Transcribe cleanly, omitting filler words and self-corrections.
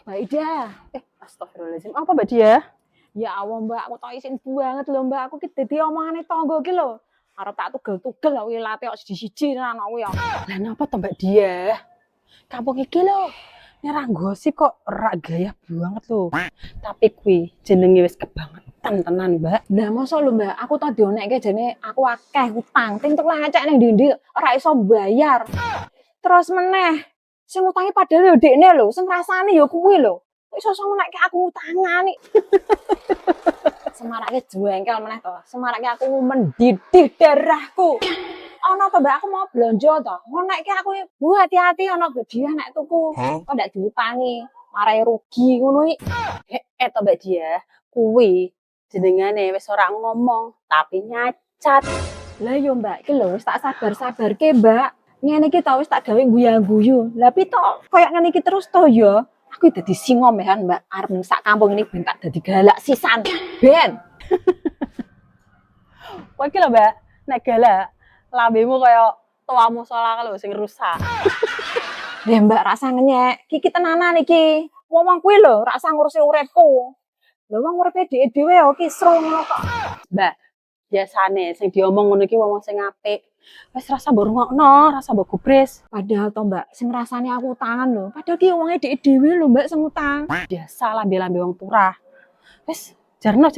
Mbak Ida. Astagfirullahaladzim. Apa Mbak Dia? Ya Allah Mbak, aku tau isin banget loh Mbak. Aku ki dadi omongane tangga ki lho. Arep tak tugel-tugel kok ilate kok siji-siji tenan aku ya. Lah napa to Mbak Dia? Kampung iki lho. Nyerang gosip kok rak gaya banget lho. Tapi kuwi jenenge wis kebangetan tenan, Mbak. Lah mosok lho Mbak, aku tau dionekke jane aku akeh utang. Ting tuk ngecek ning ndi-ndi ora iso bayar. Terus meneh sing utangi padahal yo dekne lho, sing rasane yo kuwi lho. Kok iso ngonekke aku utangan iki. Semarake jengkel meneh to. Semarake aku mendidih darahku. Ana to Mbak, aku mau belanja to. Ngonekke aku, "Bu, hati-hati ana gediah nek tuku." Kok ndak diutangi, marai rugi ngono iki. To Mbak Dia, kuwi jenengane wis ora ngomong tapi nyacat. Lah yo Mbak, iki lho wis tak sabar-sabarke Mbak. Ngene iki to wis tak gawe guyu-guyu. Lah pi to koyo ngene iki terus to ya. Aku dadi singa mehan Mbak, arep sak kampung ini ben tak dadi galak sisan. Ben. Kowe iki lho Mbak, nek galak lambemu kaya toa musala lho sing rusak. Ya Mbak, rasa ngenyek. Iki tenanan iki. Wong-wong kuwi lho, rasa ngurusi uripku. Lha wong uripe dhewe yo kisru ngono kok. Mbak, biasane sing diomong ngono iki wong sing apik. Wis rasa mbok rungokno, rasa mbok gubris. Padahal to Mbak, sing rasane aku utangan lho. Padahal ki wonge dhewe lho Mbak sing utang. Biasa lambe-lambe wong turah. Wis, jarno.